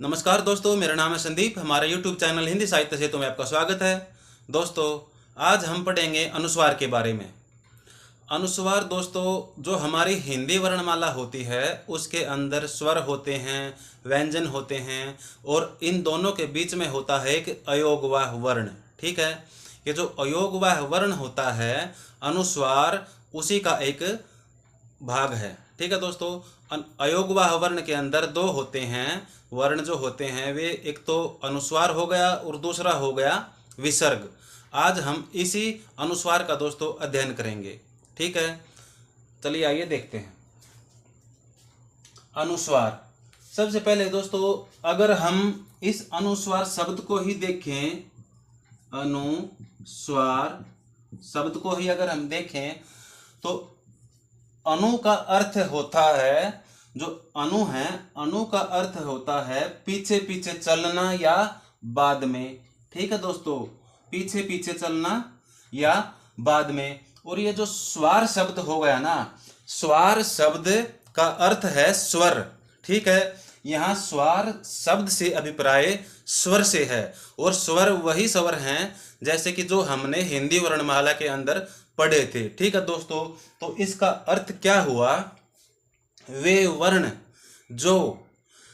नमस्कार दोस्तों, मेरा नाम है संदीप। हमारा यूट्यूब चैनल हिंदी साहित्य से तो में आपका स्वागत है। दोस्तों, आज हम पढ़ेंगे अनुस्वार के बारे में। अनुस्वार दोस्तों, जो हमारी हिंदी वर्णमाला होती है उसके अंदर स्वर होते हैं, व्यंजन होते हैं और इन दोनों के बीच में होता है एक अयोगवाह वर्ण। ठीक है, ये जो अयोगवाह वर्ण होता है अनुस्वार, उसी का एक भाग है। ठीक है दोस्तों, अयोगवाह वर्ण के अंदर दो होते हैं वर्ण, जो होते हैं वे एक तो अनुस्वार हो गया और दूसरा हो गया विसर्ग। आज हम इसी अनुस्वार का दोस्तों अध्ययन करेंगे। ठीक है, चलिए आइए देखते हैं अनुस्वार। सबसे पहले दोस्तों, अगर हम इस अनुस्वार शब्द को ही देखें, अनुस्वार शब्द को ही अगर हम देखें तो अनु का अर्थ होता है, जो अनु है, अनु का अर्थ होता है पीछे पीछे चलना या बाद में। ठीक है दोस्तों, पीछे पीछे चलना या बाद में। और ये जो स्वार शब्द हो गया ना, स्वार शब्द का अर्थ है स्वर। ठीक है, यहाँ स्वार शब्द से अभिप्राय स्वर से है, और स्वर वही स्वर हैं जैसे कि जो हमने हिंदी वर्णमाला के अंदर पढ़े थे। ठीक है दोस्तों, तो इसका अर्थ क्या हुआ, वे वर्ण जो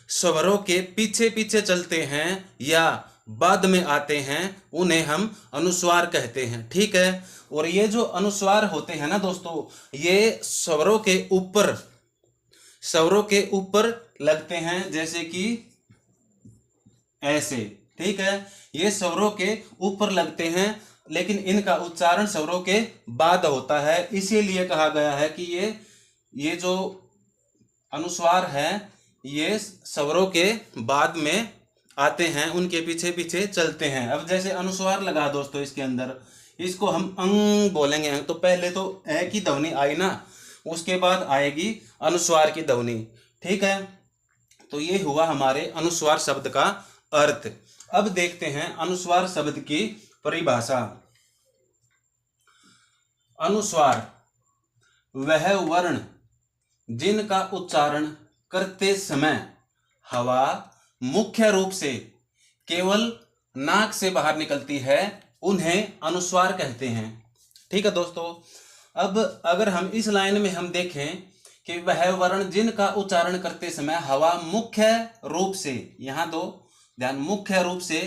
स्वरों के पीछे पीछे चलते हैं या बाद में आते हैं उन्हें हम अनुस्वार कहते हैं। ठीक है, और ये जो अनुस्वार होते हैं ना दोस्तों, ये स्वरों के ऊपर लगते हैं, जैसे कि ऐसे। ठीक है, ये स्वरों के ऊपर लगते हैं, लेकिन इनका उच्चारण स्वरों के बाद होता है। इसीलिए कहा गया है कि ये जो अनुस्वार है ये स्वरों के बाद में आते हैं, उनके पीछे पीछे चलते हैं। अब जैसे अनुस्वार लगा दोस्तों, इसके अंदर इसको हम अंग बोलेंगे, तो पहले तो ए की ध्वनि आई ना, उसके बाद आएगी अनुस्वार की ध्वनि। ठीक है, तो ये हुआ हमारे अनुस्वार शब्द का अर्थ। अब देखते हैं अनुस्वार शब्द की परिभाषा। अनुस्वार वह वर्ण जिनका उच्चारण करते समय हवा मुख्य रूप से केवल नाक से बाहर निकलती है, उन्हें अनुस्वार कहते हैं। ठीक है दोस्तों, अब अगर हम इस लाइन में हम देखें कि वह वर्ण जिनका उच्चारण करते समय हवा मुख्य रूप से, यहाँ दो ध्यान, मुख्य रूप से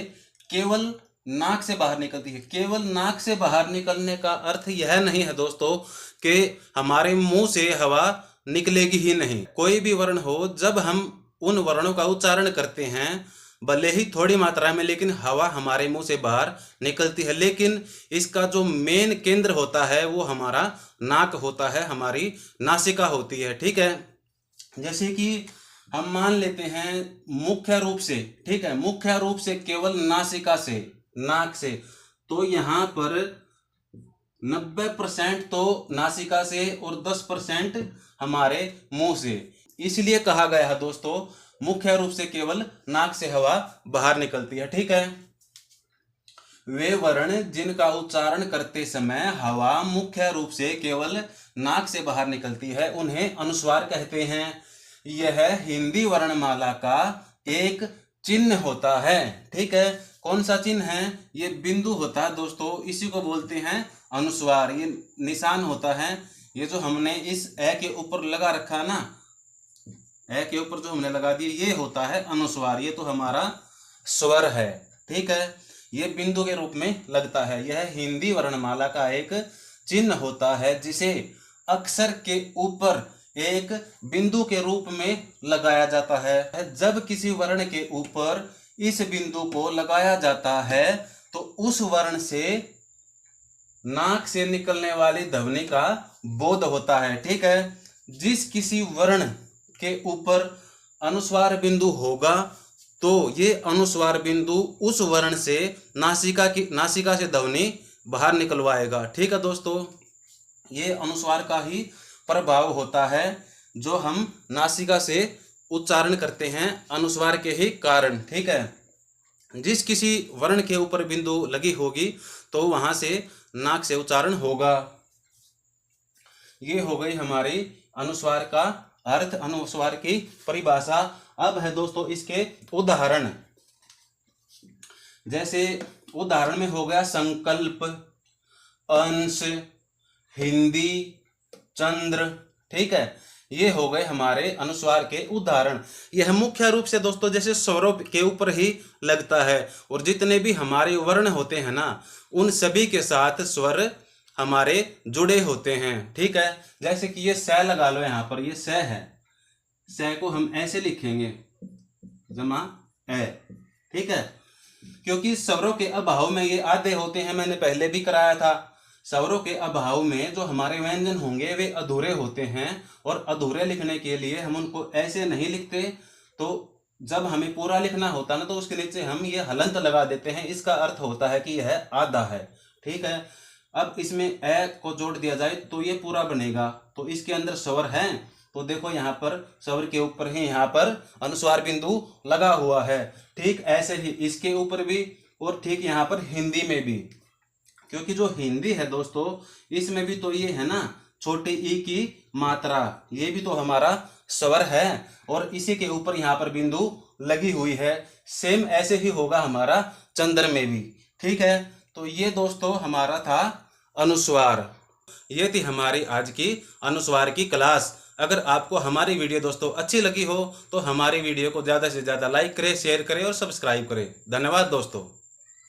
केवल नाक से बाहर निकलती है। केवल नाक से बाहर निकलने का अर्थ यह नहीं है दोस्तों कि हमारे मुंह से हवा निकलेगी ही नहीं। कोई भी वर्ण हो, जब हम उन वर्णों का उच्चारण करते हैं, भले ही थोड़ी मात्रा में, लेकिन हवा हमारे मुंह से बाहर निकलती है। लेकिन इसका जो मेन केंद्र होता है वो हमारा नाक होता है, हमारी नासिका होती है। ठीक है, जैसे कि हम मान लेते हैं मुख्य रूप से, ठीक है, मुख्य रूप से केवल नासिका से, नाक से, तो यहाँ पर 90% तो नासिका से और 10% हमारे मुंह से। इसलिए कहा गया है दोस्तों, मुख्य रूप से केवल नाक से हवा बाहर निकलती है। ठीक है, वे वर्ण जिनका उच्चारण करते समय हवा मुख्य रूप से केवल नाक से बाहर निकलती है, उन्हें अनुस्वार कहते हैं। यह हिंदी वर्णमाला का एक चिन्ह होता है। ठीक है, कौन सा चिन्ह है, ये बिंदु होता है दोस्तों, इसी को बोलते हैं अनुस्वार। ये निशान होता है, ये जो हमने इस ए के ऊपर लगा रखा है ना, ए के ऊपर जो हमने लगा दिया, ये होता है अनुस्वार। ये तो हमारा स्वर है। ठीक है, ये बिंदु के रूप में लगता है। यह हिंदी वर्णमाला का एक चिन्ह होता है, जिसे अक्षर के ऊपर एक बिंदु के रूप में लगाया जाता है। जब किसी वर्ण के ऊपर इस बिंदु को लगाया जाता है तो उस वर्ण से नाक से निकलने वाली ध्वनि का बोध होता है। ठीक है, जिस किसी वर्ण के ऊपर अनुस्वार बिंदु होगा तो ये अनुस्वार बिंदु उस वर्ण से नासिका से ध्वनि बाहर निकलवाएगा। ठीक है दोस्तों, ये अनुस्वार का ही प्रभाव होता है, जो हम नासिका से उच्चारण करते हैं अनुस्वार के ही कारण। ठीक है, जिस किसी वर्ण के ऊपर बिंदु लगी होगी तो वहां से नाक से उच्चारण होगा। ये हो गई हमारी अनुस्वार का अर्थ, अनुस्वार की परिभाषा। अब है दोस्तों इसके उदाहरण। जैसे उदाहरण में हो गया संकल्प, अंश, हिंदी, चंद्र। ठीक है, ये हो गए हमारे अनुस्वार के उदाहरण। यह मुख्य रूप से दोस्तों जैसे स्वरों के ऊपर ही लगता है, और जितने भी हमारे वर्ण होते हैं ना, उन सभी के साथ स्वर हमारे जुड़े होते हैं। ठीक है, जैसे कि ये स लगा लो, यहाँ पर ये स है, स को हम ऐसे लिखेंगे जमा ए। ठीक है, क्योंकि स्वरों के अभाव में ये आधे होते हैं, मैंने पहले भी कराया था। स्वरों के अभाव में जो हमारे व्यंजन होंगे वे अधूरे होते हैं, और अधूरे लिखने के लिए हम उनको ऐसे नहीं लिखते। तो जब हमें पूरा लिखना होता है ना, तो उसके नीचे हम ये हलंत लगा देते हैं। इसका अर्थ होता है कि यह आधा है। ठीक है, अब इसमें ए को जोड़ दिया जाए तो ये पूरा बनेगा। तो इसके अंदर स्वर है, तो देखो यहाँ पर स्वर के ऊपर ही यहाँ पर अनुस्वार बिंदु लगा हुआ है। ठीक ऐसे ही इसके ऊपर भी, और ठीक यहाँ पर हिंदी में भी, क्योंकि जो हिंदी है दोस्तों इसमें भी तो ये है ना छोटे ई की मात्रा, ये भी तो हमारा स्वर है, और इसी के ऊपर यहाँ पर बिंदु लगी हुई है। सेम ऐसे ही होगा हमारा चंद्र में भी। ठीक है, तो ये दोस्तों हमारा था अनुस्वार। ये थी हमारी आज की अनुस्वार की क्लास। अगर आपको हमारी वीडियो दोस्तों अच्छी लगी हो तो हमारी वीडियो को ज़्यादा से ज़्यादा लाइक करें, शेयर करें और सब्सक्राइब करें। धन्यवाद दोस्तों।